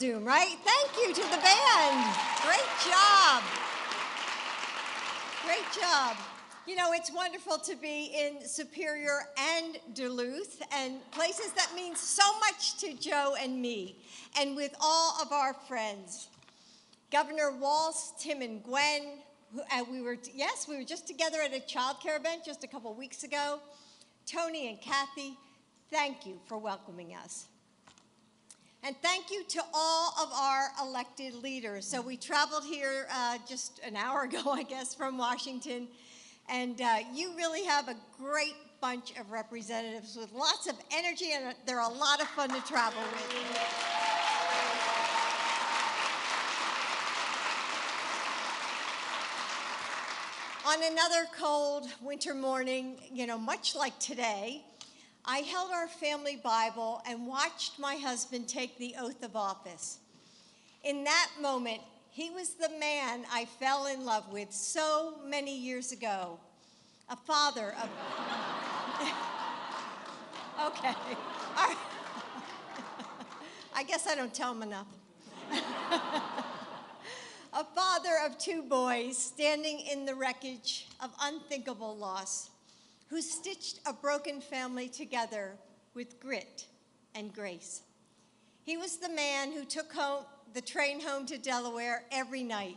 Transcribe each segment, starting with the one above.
Zoom, right? Thank you to the band. Great job. Great job. You know, it's wonderful to be in Superior and Duluth, and places that mean so much to Joe and me, and with all of our friends. Governor Walz, Tim and Gwen, we were just together at a child care event just a couple weeks ago. Tony and Kathy, thank you for welcoming us. And thank you to all of our elected leaders. So we traveled here just an hour ago, I guess, from Washington. And you really have a great bunch of representatives with lots of energy, and they're a lot of fun to travel with. On another cold winter morning, you know, much like today, I held our family Bible and watched my husband take the oath of office. In that moment, he was the man I fell in love with so many years ago, a father of... Okay, all right. I guess I don't tell him enough. A father of two boys standing in the wreckage of unthinkable loss, who stitched a broken family together with grit and grace. He was the man who took the train home to Delaware every night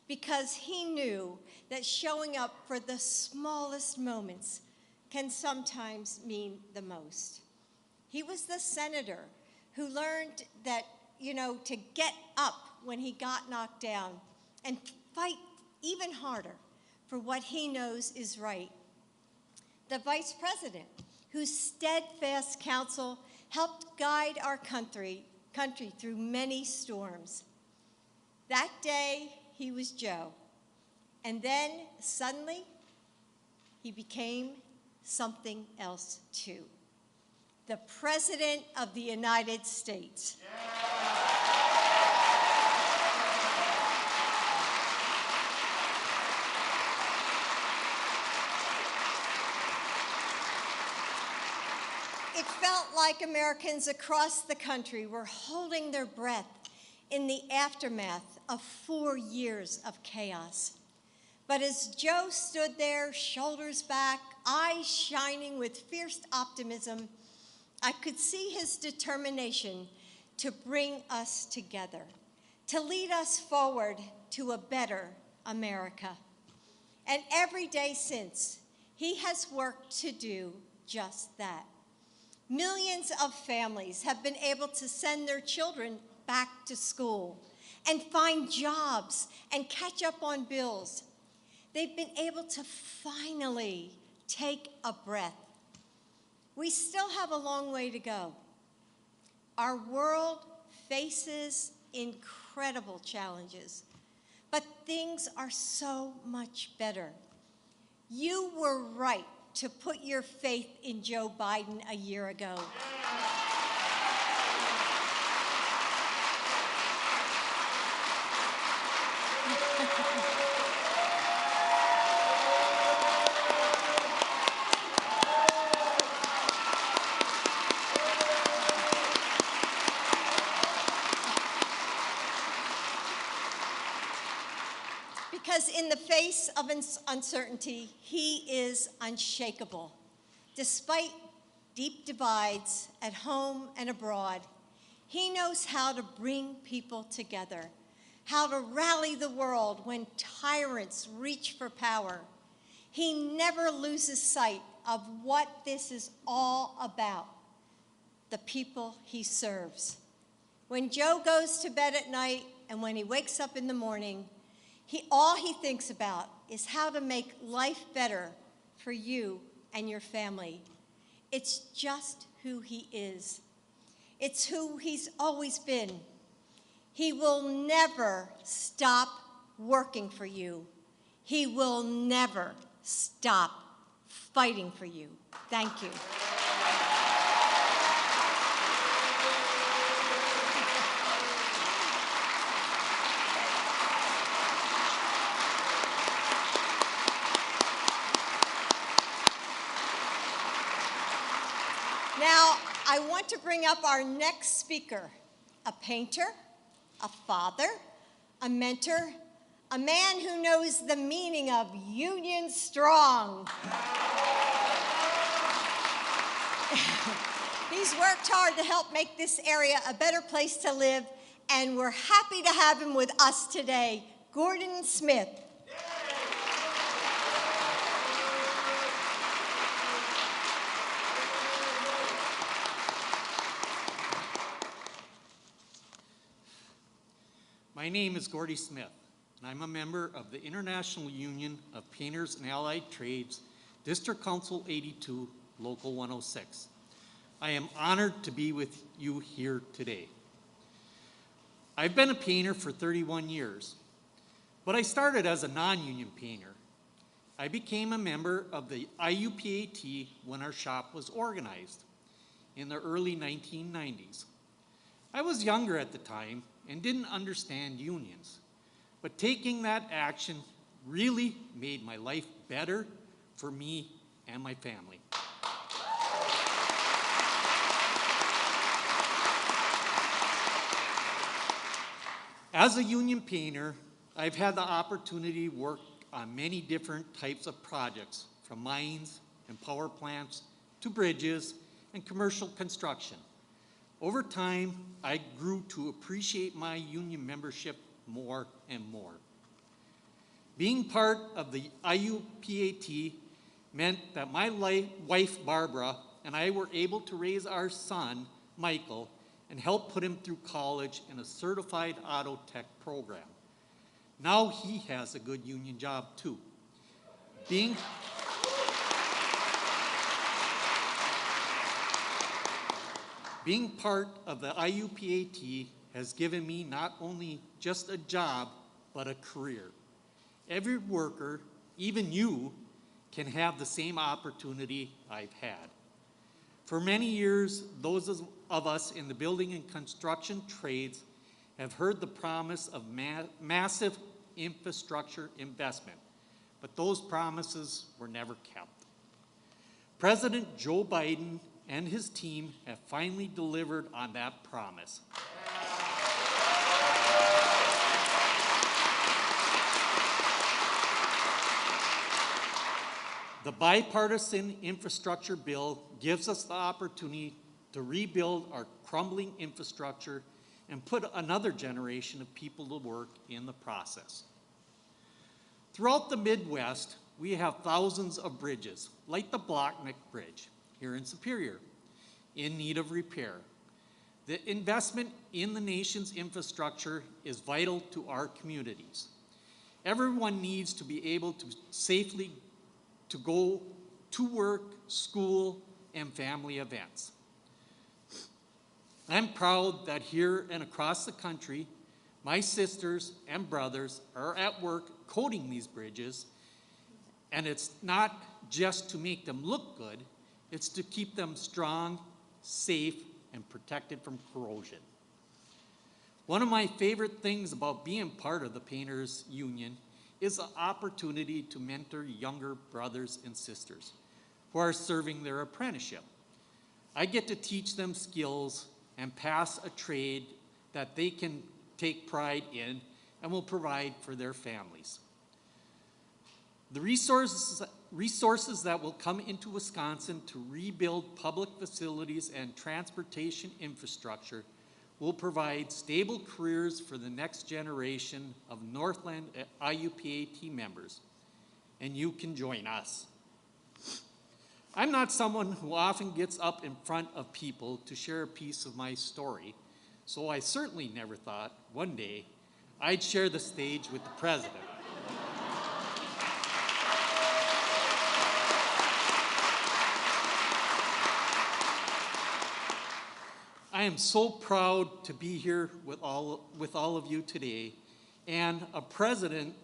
because he knew that showing up for the smallest moments can sometimes mean the most. He was the senator who learned that, you know, to get up when he got knocked down and fight even harder for what he knows is right. The vice president, whose steadfast counsel helped guide our country through many storms. That day, he was Joe. And then, suddenly, he became something else, too. The President of the United States. It felt like Americans across the country were holding their breath in the aftermath of 4 years of chaos. But as Joe stood there, shoulders back, eyes shining with fierce optimism, I could see his determination to bring us together, to lead us forward to a better America. And every day since, he has worked to do just that. Millions of families have been able to send their children back to school and find jobs and catch up on bills. They've been able to finally take a breath. We still have a long way to go. Our world faces incredible challenges, but things are so much better. You were right to put your faith in Joe Biden a year ago. Because in the face of uncertainty, he is unshakable. Despite deep divides at home and abroad, he knows how to bring people together, how to rally the world when tyrants reach for power. He never loses sight of what this is all about, the people he serves. When Joe goes to bed at night and when he wakes up in the morning, all he thinks about is how to make life better for you and your family. It's just who he is. It's who he's always been. He will never stop working for you. He will never stop fighting for you. Thank you. Now, I want to bring up our next speaker, a painter, a father, a mentor, a man who knows the meaning of union strong. He's worked hard to help make this area a better place to live, and we're happy to have him with us today, Gerry Smith. My name is Gerry Smith, and I'm a member of the International Union of Painters and Allied Trades, District Council 82, Local 106. I am honored to be with you here today. I've been a painter for 31 years, but I started as a non-union painter. I became a member of the IUPAT when our shop was organized in the early 1990s. I was younger at the time and didn't understand unions, but taking that action really made my life better for me and my family. As a union painter, I've had the opportunity to work on many different types of projects, from mines and power plants to bridges and commercial construction. Over time, I grew to appreciate my union membership more and more. Being part of the IUPAT meant that my wife, Barbara, and I were able to raise our son, Michael, and help put him through college in a certified auto tech program. Now he has a good union job too. Being part of the IUPAT has given me not only just a job, but a career. Every worker, even you, can have the same opportunity I've had. For many years, those of us in the building and construction trades have heard the promise of massive infrastructure investment, but those promises were never kept. President Joe Biden and his team have finally delivered on that promise. The bipartisan infrastructure bill gives us the opportunity to rebuild our crumbling infrastructure and put another generation of people to work in the process. Throughout the Midwest, we have thousands of bridges, like the Blockneck Bridge here in Superior, in need of repair. The investment in the nation's infrastructure is vital to our communities. Everyone needs to be able to safely to go to work, school, and family events. I'm proud that here and across the country, my sisters and brothers are at work coating these bridges, and it's not just to make them look good, it's to keep them strong, safe, and protected from corrosion. One of my favorite things about being part of the Painters Union is the opportunity to mentor younger brothers and sisters who are serving their apprenticeship. I get to teach them skills and pass a trade that they can take pride in and will provide for their families. The resources that will come into Wisconsin to rebuild public facilities and transportation infrastructure will provide stable careers for the next generation of Northland IUPAT members, and you can join us. I'm not someone who often gets up in front of people to share a piece of my story, so I certainly never thought one day I'd share the stage with the president. I am so proud to be here with all of you today, and a president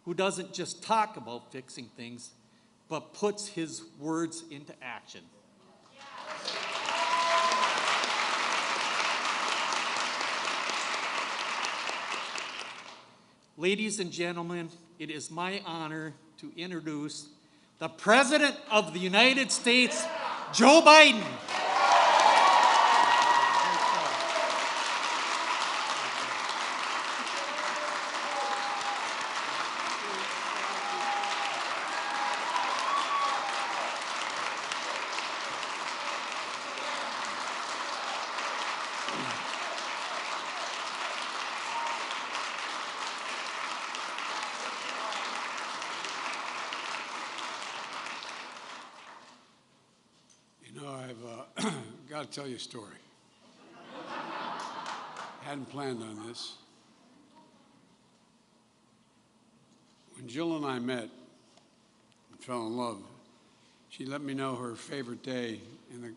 who doesn't just talk about fixing things, but puts his words into action. Ladies and gentlemen, it is my honor to introduce the President of the United States, Joe Biden. to tell you a story. Hadn't planned on this. When Jill and I met and fell in love, she let me know her favorite day in the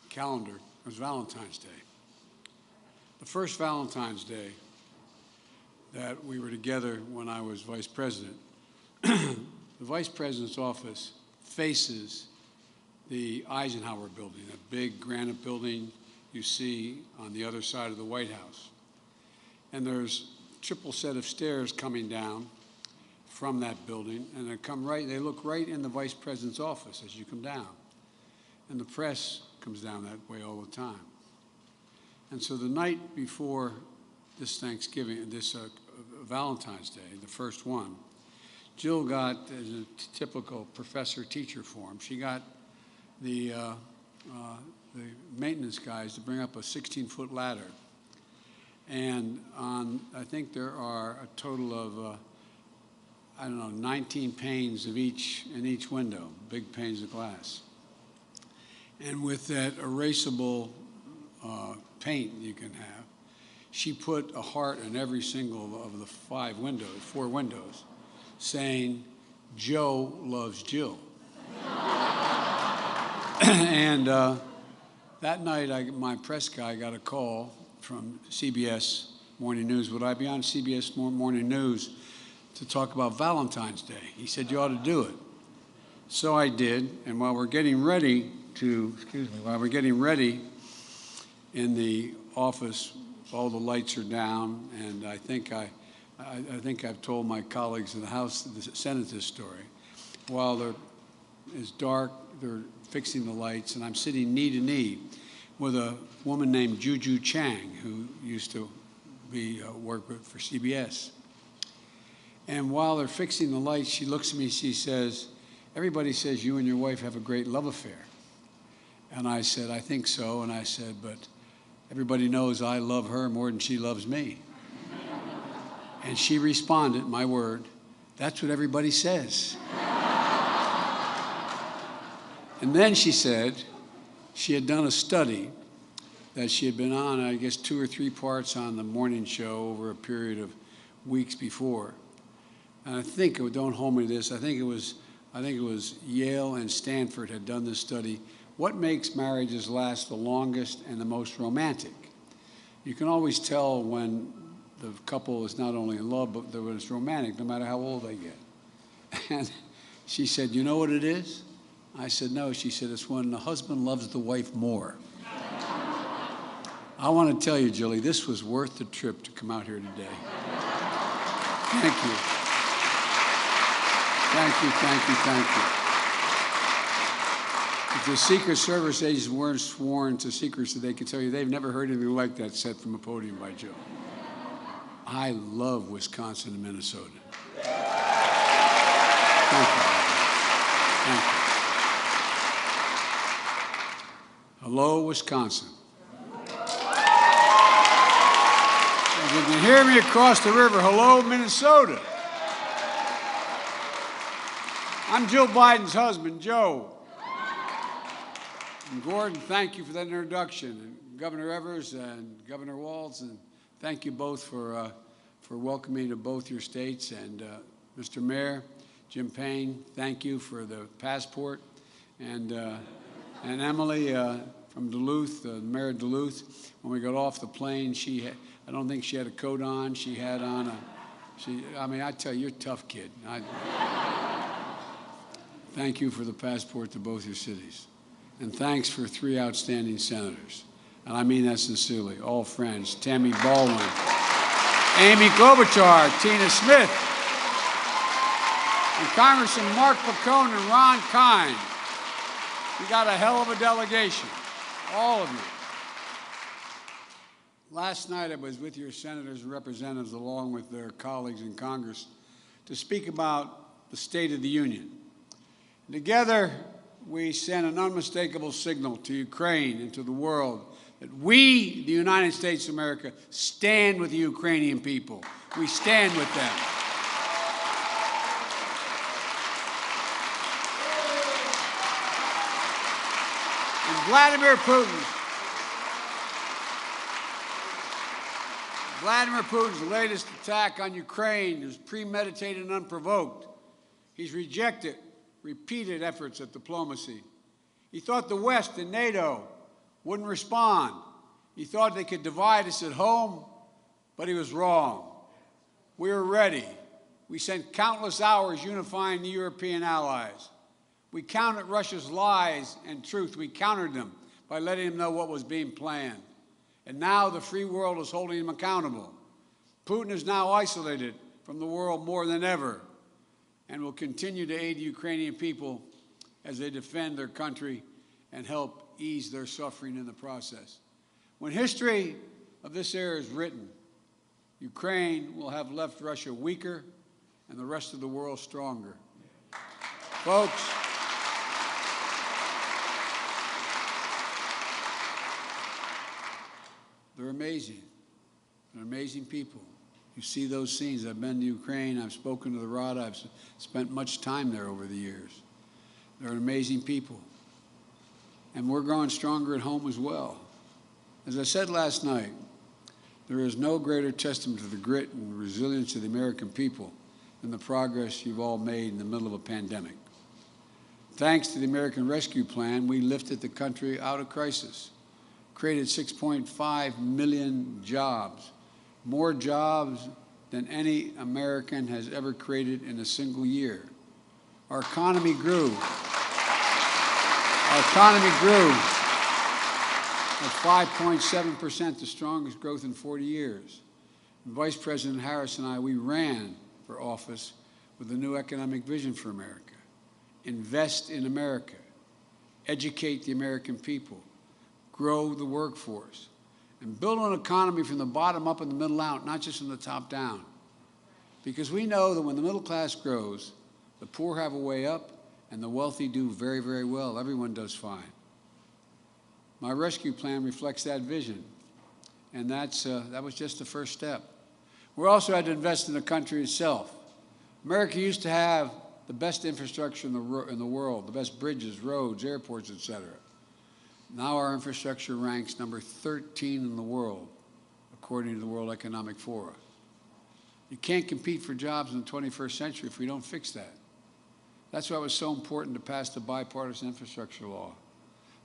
calendar was Valentine's Day. The first Valentine's Day that we were together when I was vice president, the vice president's office faces the Eisenhower building, that big granite building you see on the other side of the White House. And there's a triple set of stairs coming down from that building, and they look right in the vice president's office as you come down. And the press comes down that way all the time. And so the night before this Thanksgiving, this Valentine's Day, the first one, Jill got, as a typical professor-teacher form, she got the maintenance guys to bring up a 16-foot ladder. And I think there are a total of, 19 panes in each window, big panes of glass. And with that erasable paint you can have, she put a heart in every single of the four windows, saying, "Joe loves Jill." And that night, my press guy got a call from CBS Morning News. Would I be on CBS Morning News to talk about Valentine's Day? He said, "You ought to do it." So I did, and while we're getting ready in the office, all the lights are down, and I think I've told my colleagues in the House, the Senate, this story. While it's dark, they're fixing the lights, and I'm sitting knee to knee with a woman named Juju Chang, who used to work for CBS. And while they're fixing the lights, she looks at me, she says, "Everybody says you and your wife have a great love affair." And I said, "I think so." And I said, "But everybody knows I love her more than she loves me." And she responded, my word, "That's what everybody says." And then she said she had done a study that she had been on, I guess, 2 or 3 parts on the morning show over a period of weeks before. And I think, don't hold me to this, I think it was Yale and Stanford had done this study. What makes marriages last the longest and the most romantic? You can always tell when the couple is not only in love, but when it's romantic, no matter how old they get. And she said, "You know what it is?" I said, "No." She said, "It's when the husband loves the wife more." I want to tell you, Julie, this was worth the trip to come out here today. Thank you. Thank you, thank you, thank you. If the Secret Service agents weren't sworn to secrecy, they could tell you they've never heard anything like that said from a podium by Joe. I love Wisconsin and Minnesota. Thank you. Thank you. Hello, Wisconsin. If you can hear me across the river, hello, Minnesota. I'm Jill Biden's husband, Joe. And Gordon, thank you for that introduction. And Governor Evers and Governor Walz, and thank you both for welcoming me to both your states. And Mr. Mayor, Jim Payne, thank you for the passport. And Emily from Duluth, the mayor of Duluth, when we got off the plane, I don't think she had a coat on. She had on I tell you, you're a tough kid. Thank you for the passport to both your cities. And thanks for 3 outstanding senators. And I mean that sincerely, all friends, Tammy Baldwin, Amy Klobuchar, Tina Smith, and Congressman Mark Pacone and Ron Kine. We got a hell of a delegation, all of you. Last night I was with your senators and representatives along with their colleagues in Congress to speak about the State of the Union. And together we sent an unmistakable signal to Ukraine and to the world that we, the United States of America, stand with the Ukrainian people. We stand with them. And Vladimir Putin Vladimir Putin's latest attack on Ukraine is premeditated and unprovoked. He's rejected repeated efforts at diplomacy. He thought the West and NATO wouldn't respond. He thought they could divide us at home, but he was wrong. We were ready. We sent countless hours unifying the European allies. We countered Russia's lies and truth. We countered them by letting them know what was being planned. And now the free world is holding him accountable. Putin is now isolated from the world more than ever and will continue to aid the Ukrainian people as they defend their country and help ease their suffering in the process. When history of this era is written, Ukraine will have left Russia weaker and the rest of the world stronger. Folks, they're amazing. They're amazing people. You see those scenes. I've been to Ukraine. I've spoken to the Rada. I've spent much time there over the years. They're amazing people. And we're growing stronger at home as well. As I said last night, there is no greater testament to the grit and resilience of the American people than the progress you've all made in the middle of a pandemic. Thanks to the American Rescue Plan, we lifted the country out of crisis, created 6.5 million jobs, more jobs than any American has ever created in a single year. Our economy grew. Our economy grew at 5.7%, the strongest growth in 40 years. And Vice President Harris and I, we ran for office with a new economic vision for America. Invest in America. Educate the American people. Grow the workforce. And build an economy from the bottom up and the middle out, not just from the top down. Because we know that when the middle class grows, the poor have a way up, and the wealthy do very, very well. Everyone does fine. My rescue plan reflects that vision, and that was just the first step. We also had to invest in the country itself. America used to have the best infrastructure in the world, the best bridges, roads, airports, etc. Now our infrastructure ranks number 13 in the world, according to the World Economic Forum. You can't compete for jobs in the 21st century if we don't fix that. That's why it was so important to pass the bipartisan infrastructure law,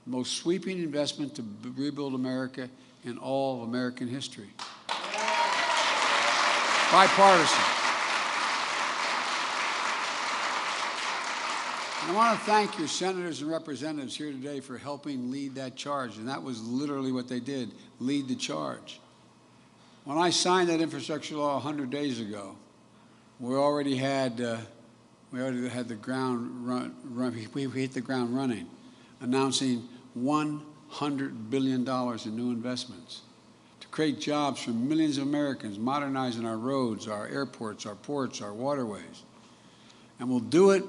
the most sweeping investment to rebuild America in all of American history. Bipartisan. And I want to thank your senators and representatives here today for helping lead that charge, and that was literally what they did, lead the charge. When I signed that infrastructure law 100 days ago, we already had the ground we hit the ground running, announcing $100 billion in new investments to create jobs for millions of Americans, modernizing our roads, our airports, our ports, our waterways. And we'll do it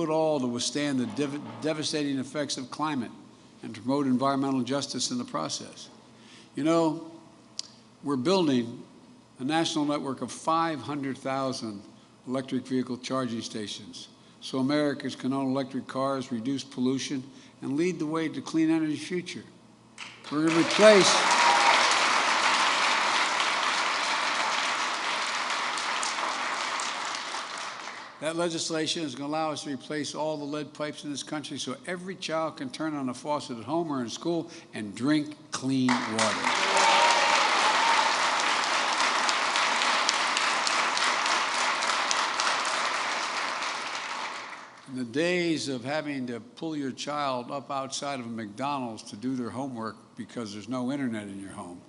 all to withstand the devastating effects of climate and to promote environmental justice in the process. You know, we're building a national network of 500,000 electric vehicle charging stations so Americans can own electric cars, reduce pollution, and lead the way to clean energy future. We're going to replace that legislation is going to allow us to replace all the lead pipes in this country so every child can turn on a faucet at home or in school and drink clean water. In the days of having to pull your child up outside of a McDonald's to do their homework because there's no internet in your home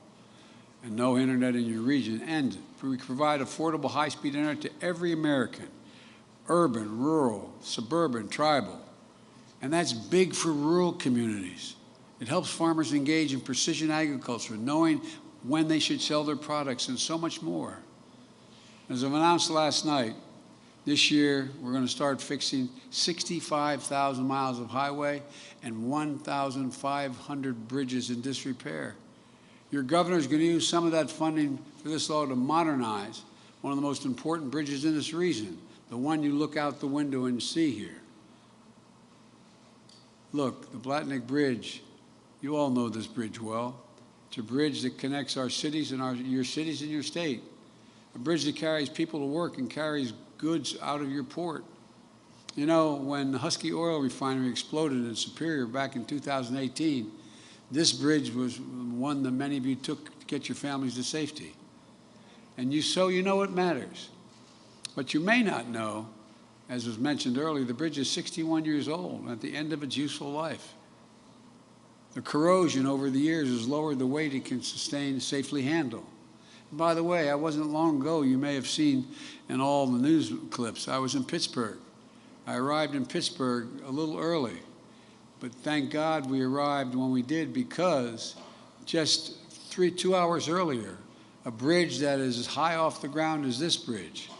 and no internet in your region, and we provide affordable high-speed internet to every American, urban, rural, suburban, tribal. And that's big for rural communities. It helps farmers engage in precision agriculture, knowing when they should sell their products, and so much more. As I've announced last night, this year, we're going to start fixing 65,000 miles of highway and 1,500 bridges in disrepair. Your governor is going to use some of that funding for this law to modernize one of the most important bridges in this region, the one you look out the window and see here. Look, the Blatnick Bridge, you all know this bridge well. It's a bridge that connects our cities and your cities and your state. A bridge that carries people to work and carries goods out of your port. You know, when the Husky Oil Refinery exploded in Superior back in 2018, this bridge was one that many of you took to get your families to safety. And you know it matters. But you may not know, as was mentioned earlier, the bridge is 61 years old and at the end of its useful life. The corrosion over the years has lowered the weight it can sustain and safely handle. And by the way, I wasn't long ago, you may have seen in all the news clips, I was in Pittsburgh. I arrived in Pittsburgh a little early, but thank God we arrived when we did, because just 2 hours earlier, a bridge that is as high off the ground as this bridge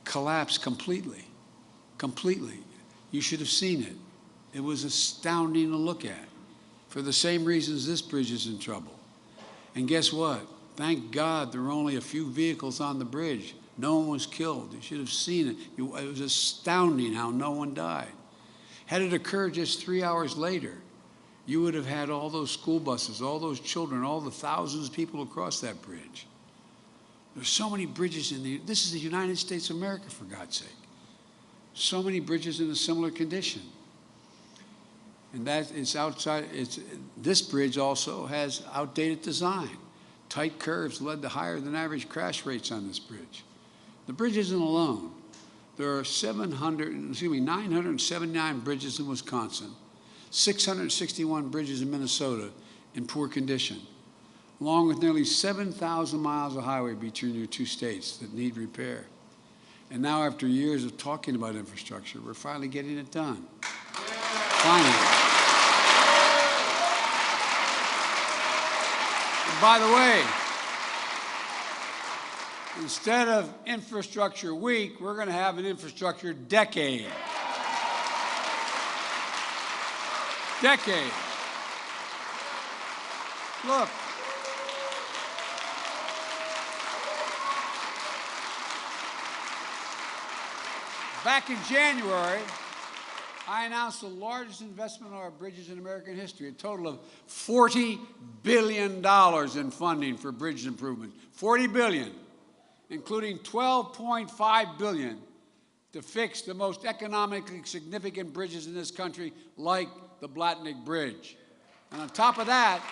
collapsed completely. Completely. You should have seen it. It was astounding to look at, for the same reasons this bridge is in trouble. And guess what? Thank God there were only a few vehicles on the bridge. No one was killed. You should have seen it. It was astounding how no one died. Had it occurred just 3 hours later, you would have had all those school buses, all those children, all the thousands of people across that bridge. There's so many bridges this is the United States of America, for God's sake. So many bridges in a similar condition. And this bridge also has outdated design. Tight curves led to higher than average crash rates on this bridge. The bridge isn't alone. There are 979 bridges in Wisconsin, 661 bridges in Minnesota in poor condition, along with nearly 7,000 miles of highway between your two states that need repair. And now, after years of talking about infrastructure, we're finally getting it done. Finally. And by the way, instead of Infrastructure Week, we're going to have an Infrastructure Decade. Decade. Look. Back in January, I announced the largest investment in our bridges in American history, a total of $40 billion in funding for bridge improvements. $40 billion, including $12.5 billion to fix the most economically significant bridges in this country, like the Blatnick Bridge. And on top of that,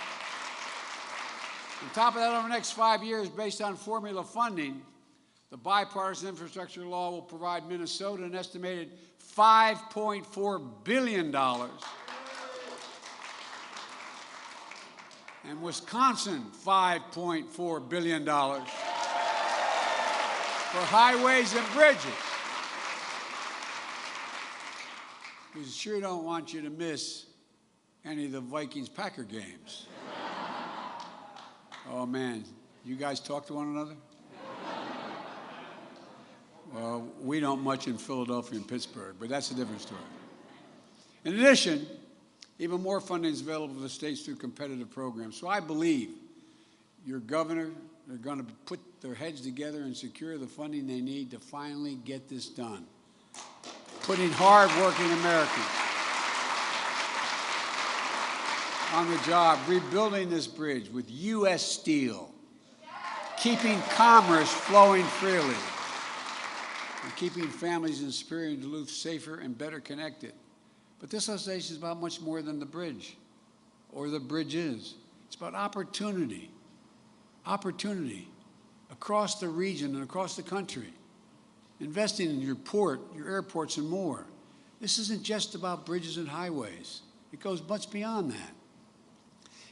over the next 5 years, based on formula funding, the bipartisan infrastructure law will provide Minnesota an estimated $5.4 billion and Wisconsin $5.4 billion for highways and bridges. We sure don't want you to miss any of the Vikings-Packer games. Oh, man. You guys talk to one another? Well, we don't much in Philadelphia and Pittsburgh, but that's a different story. In addition, even more funding is available to the states through competitive programs. So I believe your governor, they're going to put their heads together and secure the funding they need to finally get this done. Putting hard-working Americans on the job, rebuilding this bridge with U.S. steel, keeping commerce flowing freely, and keeping families in Superior and Duluth safer and better connected. But this legislation is about much more than the bridge, or the bridge is. It's about opportunity. Opportunity across the region and across the country. Investing in your port, your airports, and more. This isn't just about bridges and highways. It goes much beyond that.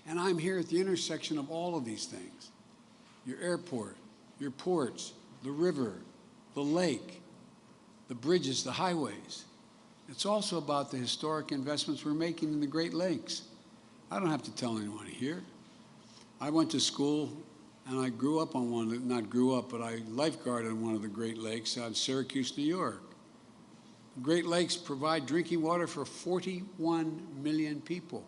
And I'm here at the intersection of all of these things. Your airport, your ports, the river, the lake, the bridges, the highways. It's also about the historic investments we're making in the Great Lakes. I don't have to tell anyone here. I went to school and I grew up on one, not grew up, but I lifeguarded on one of the Great Lakes on Syracuse, New York. The Great Lakes provide drinking water for 41 million people.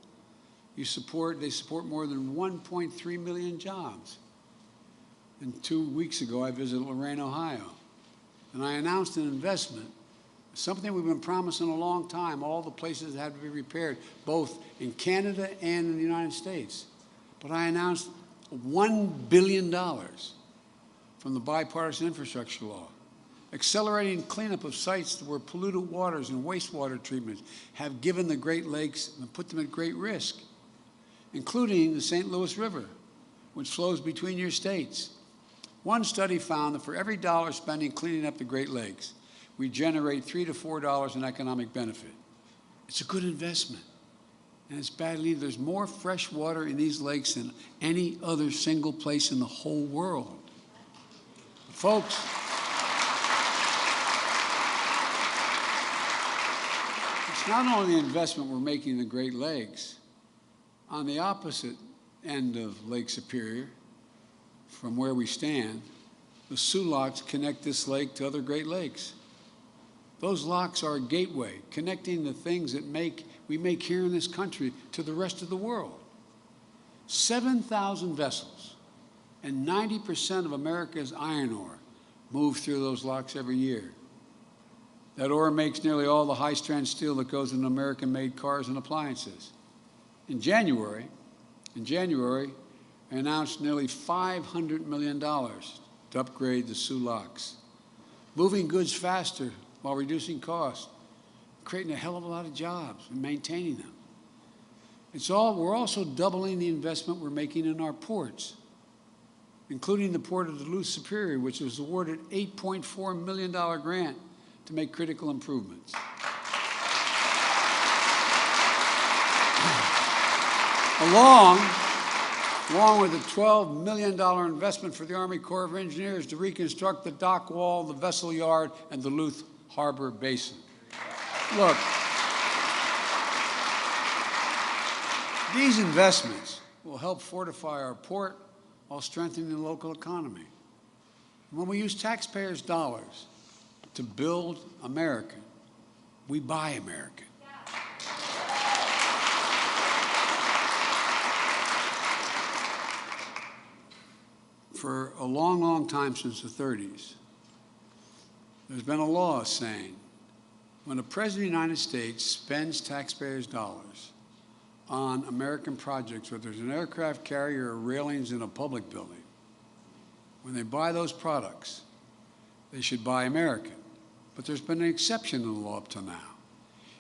They support more than 1.3 million jobs. And 2 weeks ago, I visited Lorain, Ohio. And I announced an investment, something we've been promising a long time, all the places that have to be repaired, both in Canada and in the United States. But I announced $1 billion from the bipartisan infrastructure law, accelerating cleanup of sites where polluted waters and wastewater treatments have given the Great Lakes and put them at great risk, including the St. Louis River, which flows between your states. One study found that for every dollar spending cleaning up the Great Lakes, we generate $3 to $4 in economic benefit. It's a good investment, and it's badly needed. There's more fresh water in these lakes than any other single place in the whole world. Folks, it's not only the investment we're making in the Great Lakes. On the opposite end of Lake Superior, from where we stand, the Soo Locks connect this lake to other Great Lakes. Those locks are a gateway connecting the things that we make here in this country to the rest of the world. 7,000 vessels and 90% of America's iron ore move through those locks every year. That ore makes nearly all the high-strength steel that goes into American-made cars and appliances. In January, I announced nearly $500 million to upgrade the Soo Locks, moving goods faster while reducing costs, creating a hell of a lot of jobs and maintaining them. We're also doubling the investment we're making in our ports, including the port of Duluth Superior, which was awarded an $8.4 million grant to make critical improvements. Along with a $12 million investment for the Army Corps of Engineers to reconstruct the dock wall, the vessel yard, and the Duluth Harbor Basin. Look, these investments will help fortify our port while strengthening the local economy. When we use taxpayers' dollars to build America, we buy American. For a long, long time, since the 30s, there's been a law saying when a president of the United States spends taxpayers' dollars on American projects, whether it's an aircraft carrier or railings in a public building, when they buy those products, they should buy American. But there's been an exception in the law up to now.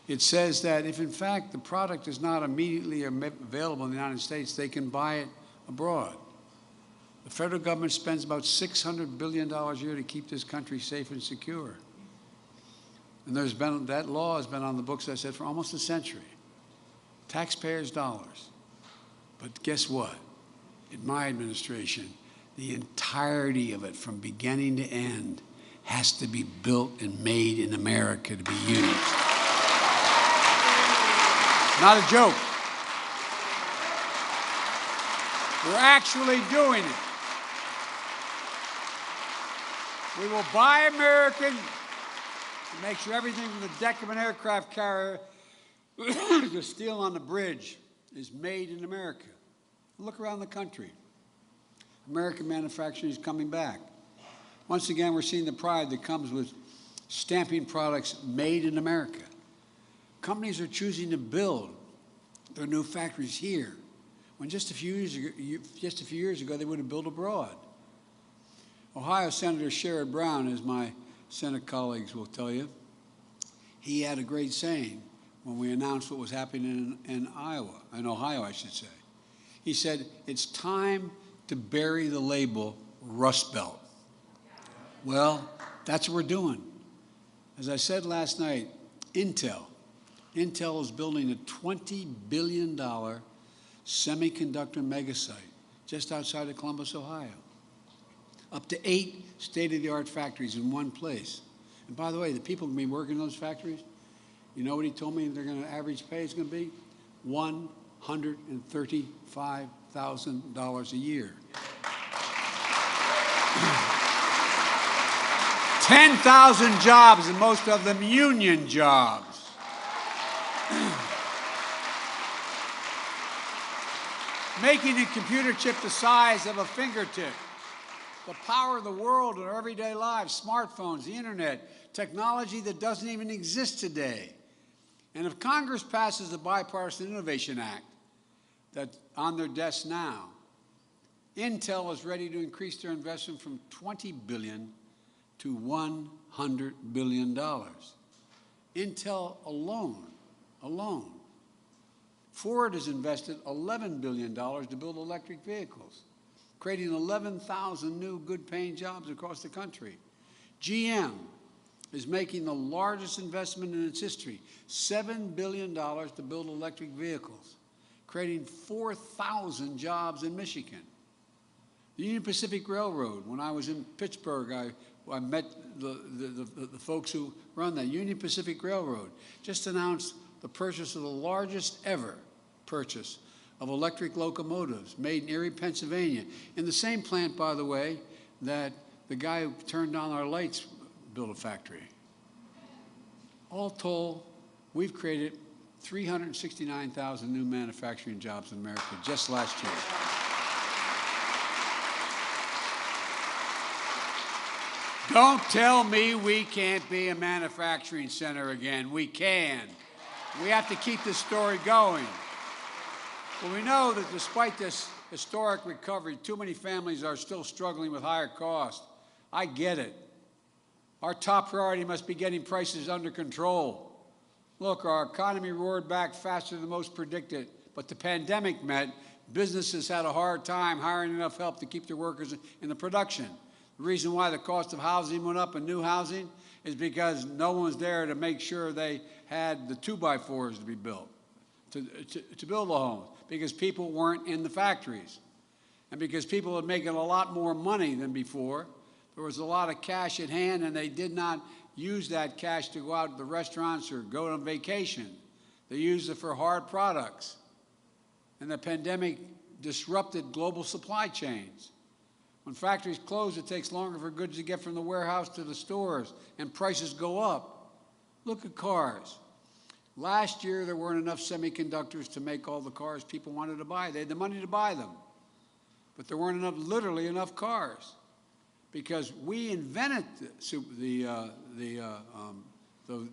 It says that if, in fact, the product is not immediately available in the United States, they can buy it abroad. The federal government spends about $600 billion a year to keep this country safe and secure. And that law has been on the books, as I said, for almost a century. Taxpayers' dollars. But guess what? In my administration, the entirety of it, from beginning to end, has to be built and made in America to be used. Not a joke. We're actually doing it. We will buy American and make sure everything from the deck of an aircraft carrier to steel on the bridge is made in America. Look around the country. American manufacturing is coming back. Once again, we're seeing the pride that comes with stamping products made in America. Companies are choosing to build their new factories here, when just a few years ago they would have built abroad. Ohio Senator Sherrod Brown, as my Senate colleagues will tell you, he had a great saying when we announced what was happening in Ohio, I should say. He said, "It's time to bury the label Rust Belt." Well, that's what we're doing. As I said last night, Intel is building a $20 billion semiconductor megasite just outside of Columbus, Ohio. Up to 8 state-of-the-art factories in one place. And by the way, the people who are going to be working in those factories, you know what he told me their average pay is going to be? $135,000 a year. 10,000 jobs, and most of them union jobs. Making a computer chip the size of a fingertip. The power of the world in our everyday lives, smartphones, the internet, technology that doesn't even exist today. And if Congress passes the Bipartisan Innovation Act that's on their desk now, Intel is ready to increase their investment from $20 billion to $100 billion. Intel alone. Ford has invested $11 billion to build electric vehicles, creating 11,000 new good-paying jobs across the country. GM is making the largest investment in its history, $7 billion to build electric vehicles, creating 4,000 jobs in Michigan. The Union Pacific Railroad, when I was in Pittsburgh, I met the folks who run that. Union Pacific Railroad just announced the purchase of the largest ever purchase of electric locomotives made in Erie, Pennsylvania, in the same plant, by the way, that the guy who turned on our lights built a factory. All told, we've created 369,000 new manufacturing jobs in America just last year. Don't tell me we can't be a manufacturing center again. We can. We have to keep this story going. But we know that despite this historic recovery, too many families are still struggling with higher costs. I get it. Our top priority must be getting prices under control. Look, our economy roared back faster than most predicted, but the pandemic meant businesses had a hard time hiring enough help to keep their workers in the production. The reason why the cost of housing went up in new housing is because no one was there to make sure they had the 2x4s to be built, to build the homes, because people weren't in the factories. And because people were making a lot more money than before, there was a lot of cash at hand, and they did not use that cash to go out to the restaurants or go on vacation. They used it for hard products. And the pandemic disrupted global supply chains. When factories close, it takes longer for goods to get from the warehouse to the stores, and prices go up. Look at cars. Last year, there weren't enough semiconductors to make all the cars people wanted to buy. They had the money to buy them. But there weren't literally enough cars, because we invented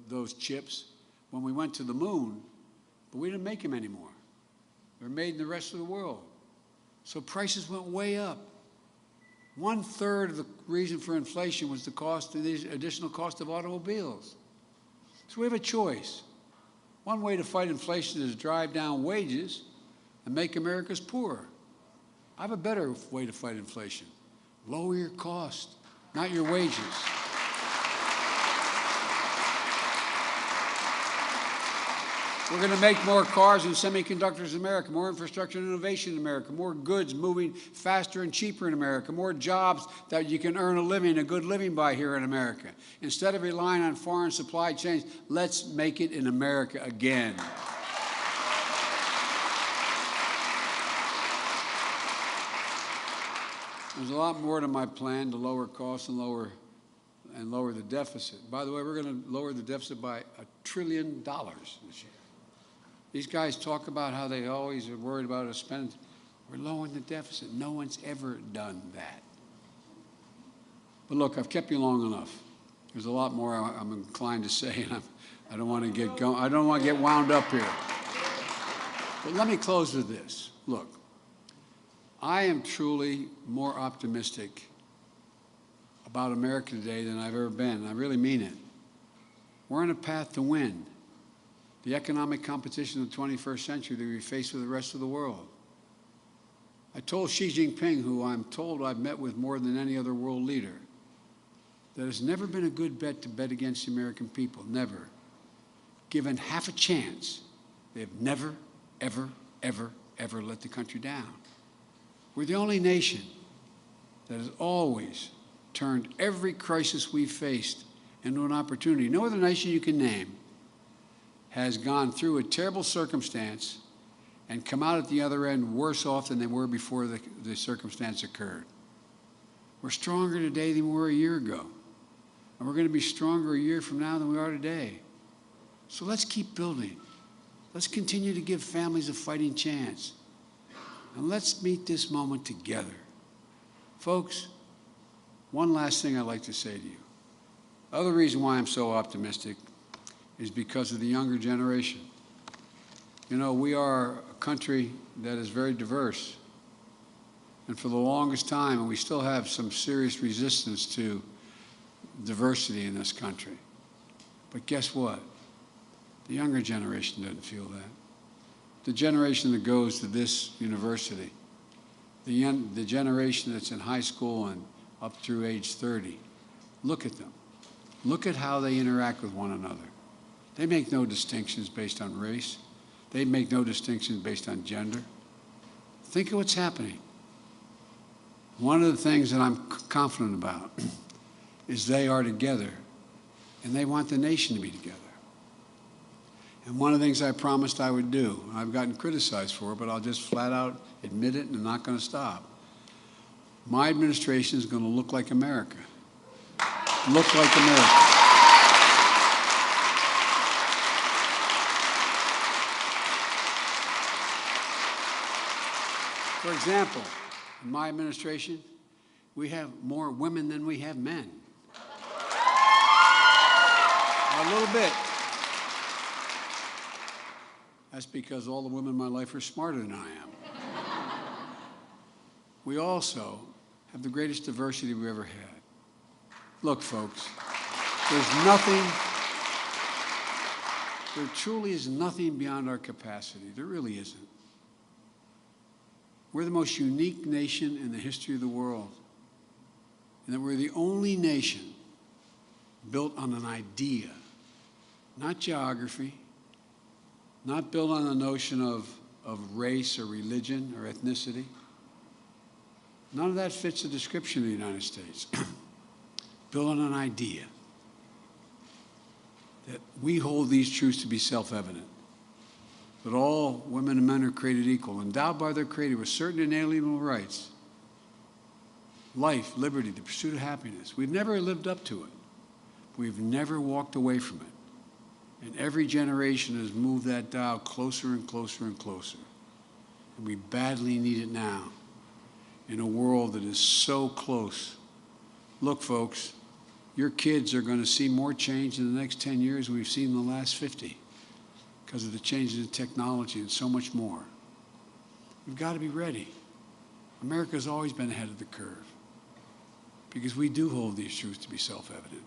those chips when we went to the moon, but we didn't make them anymore. They're made in the rest of the world. So prices went way up. 1/3 of the reason for inflation was the cost of these additional cost of automobiles. So we have a choice. One way to fight inflation is to drive down wages and make America's poorer. I have a better way to fight inflation. Lower your cost, not your wages. We're going to make more cars and semiconductors in America, more infrastructure and innovation in America, more goods moving faster and cheaper in America, more jobs that you can earn a living, a good living by here in America. Instead of relying on foreign supply chains, let's make it in America again. There's a lot more to my plan to lower costs and lower the deficit. By the way, we're going to lower the deficit by $1 trillion this year. These guys talk about how they always are worried about us spending. We're lowering the deficit. No one's ever done that. But look, I've kept you long enough. There's a lot more I'm inclined to say, and I don't want to get going. I don't want to get wound up here. But let me close with this. Look, I am truly more optimistic about America today than I've ever been. I really mean it. We're on a path to win the economic competition of the 21st century that we face with the rest of the world. I told Xi Jinping, who I'm told I've met with more than any other world leader, that it's never been a good bet to bet against the American people, never. Given half a chance, they have never, ever, ever, ever let the country down. We're the only nation that has always turned every crisis we've faced into an opportunity. No other nation you can name has gone through a terrible circumstance and come out at the other end worse off than they were before the circumstance occurred. We're stronger today than we were a year ago. And we're going to be stronger a year from now than we are today. So let's keep building. Let's continue to give families a fighting chance. And let's meet this moment together. Folks, one last thing I'd like to say to you. The other reason why I'm so optimistic is because of the younger generation. You know, we are a country that is very diverse. And for the longest time, and we still have some serious resistance to diversity in this country. But guess what? The younger generation doesn't feel that. The generation that goes to this university, the generation that's in high school and up through age 30, look at them. Look at how they interact with one another. They make no distinctions based on race. They make no distinctions based on gender. Think of what's happening. One of the things that I'm confident about is they are together, and they want the nation to be together. And one of the things I promised I would do, I've gotten criticized for it, but I'll just flat out admit it, and I'm not going to stop. My administration is going to look like America. Look like America. For example, in my administration, we have more women than we have men. A little bit. That's because all the women in my life are smarter than I am. We also have the greatest diversity we've ever had. Look, folks, there truly is nothing beyond our capacity. There really isn't. We're the most unique nation in the history of the world, and that we're the only nation built on an idea, not geography, not built on the notion of race or religion or ethnicity. None of that fits the description of the United States. Built on an idea that we hold these truths to be self-evident, that all women and men are created equal, endowed by their Creator with certain inalienable rights, life, liberty, the pursuit of happiness. We've never lived up to it. We've never walked away from it. And every generation has moved that dial closer and closer and closer. And we badly need it now in a world that is so close. Look, folks, your kids are going to see more change in the next 10 years than we've seen in the last 50 because of the changes in technology and so much more. We've got to be ready. America's always been ahead of the curve because we do hold these truths to be self-evident.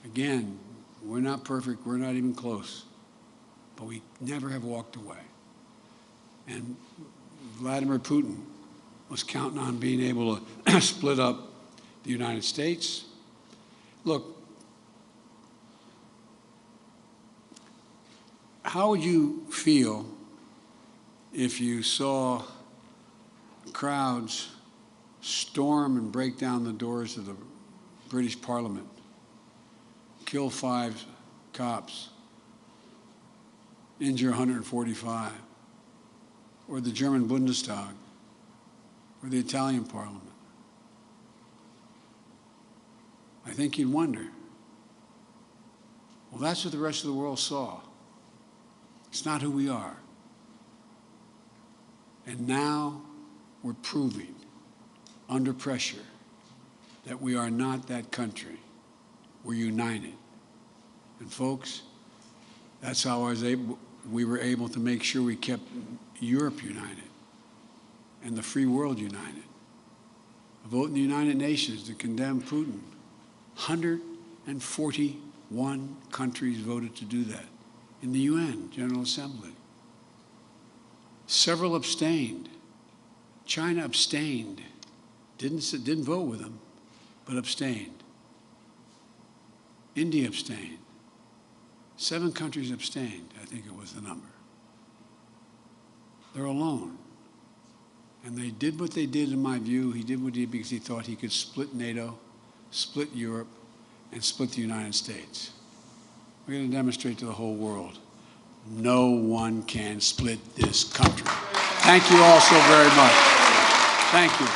Again, we're not perfect. We're not even close. But we never have walked away. And Vladimir Putin was counting on being able to split up the United States. Look, how would you feel if you saw crowds storm and break down the doors of the British Parliament, kill 5 cops, injure 145, or the German Bundestag, or the Italian Parliament? I think you'd wonder. Well, that's what the rest of the world saw. It's not who we are. And now we're proving, under pressure, that we are not that country. We're united. And folks, that's how we were able to make sure we kept Europe united and the free world united. A vote in the United Nations to condemn Putin. 141 countries voted to do that in the UN General Assembly. Several abstained. China abstained. Didn't vote with them, but abstained. India abstained. 7 countries abstained, I think it was the number. They're alone. And they did what they did, in my view. He did what he did because he thought he could split NATO, split Europe, and split the United States. We're going to demonstrate to the whole world, no one can split this country. Thank you all so very much. Thank you.